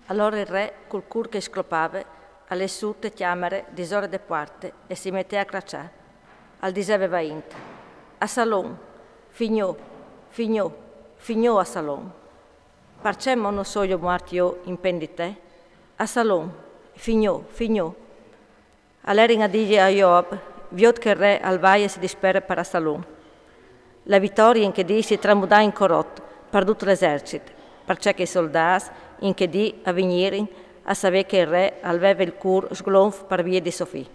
Allora il re, col cur che sclopava, alle sute chiamere disore de parte e si mette a cracciare. Al diseve vaint. A salon, fignò, fignò, fignò a salon. Perché non so io morto io in pendite? A salon, fignò, fignò. All'erin a dire a Job, viot che il re al valle si dispera per a salon. La vittoria in che di si tramudà in corrotto, perduto l'esercito, perché i soldati in che di a venire a sapere che il re aveva il cur sglonf per via di Sofì.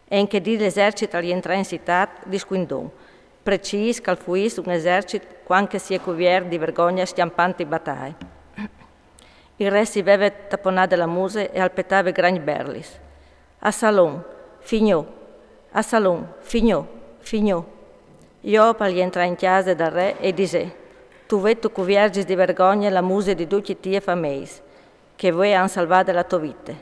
E in che di l'esercito rientra in città di Squindon, preciso che fuis un esercito quanche sia cuvier di vergogna stiampante battaglie. Il re si veve tapponare la muse e alpettava grandi berlis. A salon, fignò, a salon, fignò, fignò. Job rientra in chiesa dal re e dice, tu vedo cuviergis di vergogna la muse di tutti tie fameis, che voi han salvato la tua vita,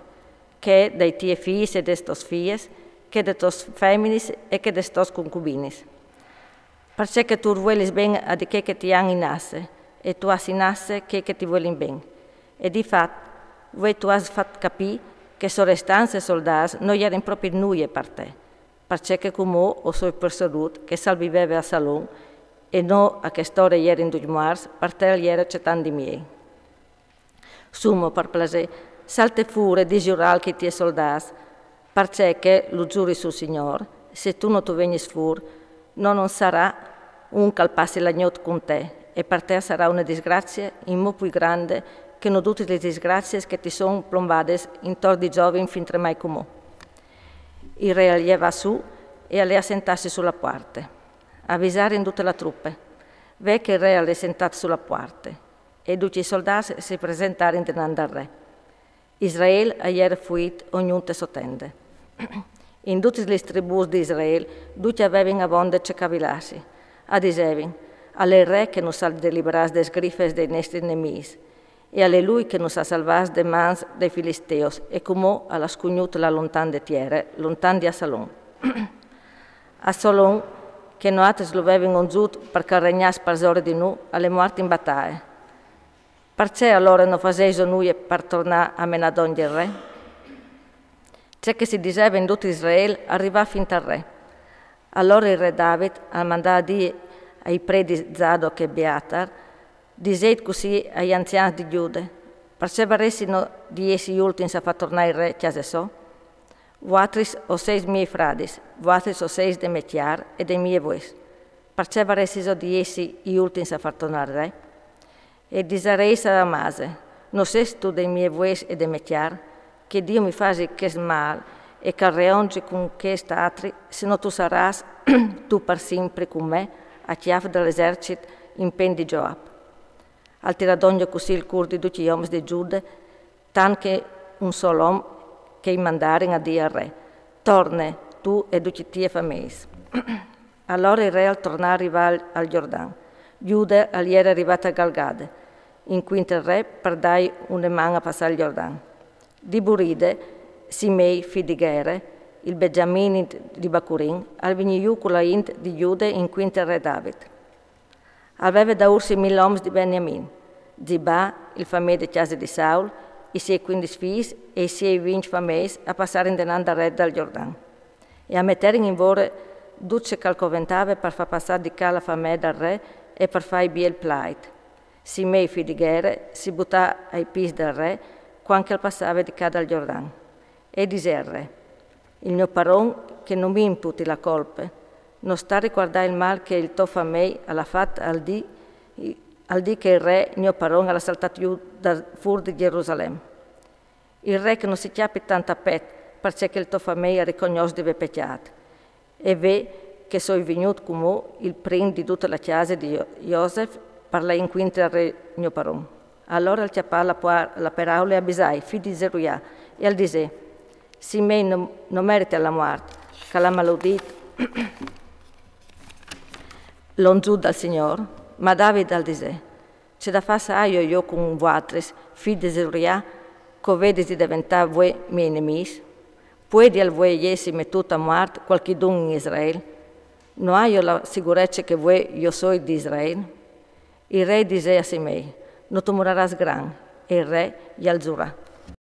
che dai tie figli e destos fies, che de tos feminis e che destos concubinis. Perché tu vuelis ben a di che ti han in asse, e tu has in asse che ti vuelin ben. E di fatto, voi tu has fatto capire che sorestanze soldati non erano proprio nuie per te, perché come ho so perceduto che salviveva a salon e non a che storia ieri in due mars, per te ieri c'è tanti miei. Sumo per piacere, salte fure di giural che ti è soldati, perché lo giuri sul Signore, se tu non tu veni fur, non sarà un calpassi l'agnot con te, e per te sarà una disgrazia in mo più grande che non tutte le disgrazie che ti sono plombate intorno di giovani fin tremai come. Il re allieva su e alle assentarsi sulla parte, avvisare in tutte le truppe, ve che il re alle sentato sulla parte, e tutti i soldati si presentarono dinanzi al re. Israele era fuito, ognuno te sottende. In tutte le tribù di Israele, tutti avevano a vonde cercavilarsi, a disevin, alle re che non sa deliberare des grifes dei nostri nemici, e alle lui che nos ha salvato de mans dei filisteos, e come alla scugnuta la lontan de tiere, lontan di Asalon. Asalon, che noates lo avevano onzut perché regnasse per zore di nu, alle morti in battaglia. Perché allora non faceso noi per tornare a Menadon del re? C'è che si diceva in tutto Israele, arriva fin al re. Allora il re David ha mandato a dire ai preti Zadok e Beatar, diseit così agli anziani di Giude, perché varessino di essi ultimi a far tornare il re chiese so, voatris o seis miei fradis, voatris o seis de metiar e dei miei vois, perché varessino di essi gli ultimi a far tornare il re, e disareis a Amase, non sei tu dei miei vois e de metiar, che Dio mi fasi che mal e che reongi con che statri, se no tu saras tu per sempre con me, a chiave dell'esercito in pen di Joab. Al tiradogno così il cur di tutti gli uomini di Giude, tan che un solo uomo che i mandarono a dire al re, torne tu e tutti tie fameis. Allora il re al tornare arriva al Giordano. Giude era arrivata a Galgade, in cui il re per dare una mano a passare il Giordano. Di Buride, Simei, figlio di Gere, il Benjamin di Bacurin, al venigliu con la int di Giude in cui il re David. Aveva da ursi 1000 uomini di Beniamin, Ziba, il famiglia di casa di Saul, i suoi 15 figli e i suoi 20 famiglie a passare in denanda re dal Giordano. E a mettere in vore duce calcoventave per far passare di cá la famiglia dal re e per fare il plait. Simei, figlio di Gere, si buttò ai piedi del re quando passava di cá dal Giordano. E disse al re, il mio paron che non mi imputi la colpa, non sta a ricordare il mal che il tuo famiglia ha fatto al dì che il re, mio paron, ha saltato giù dal fur di Gerusalemme. Il re che non si chiappi tanto a pet, perché il tuo famiglia riconosce di peccato. E ve che sono venuto come il prim di tutta la chiesa di Joseph, parla in quinta al re, mio paron. Allora il chiappà la parola e Abisai, figlio di Zeruia, e al dise, Simei non merita la morte, che l'ha maledito. L'on giù dal Signore, ma David al dise, c'è da fare io con voatris, figlio di Zeruia, che vedi di diventare voi miei nemici? Puoi al voi essi mettuto a morte qualche dun in Israele? Non ho io la sicurezza che voi io sono di Israele? Il re disse a Simei, non tu morirai gran, e il re gli alzurà.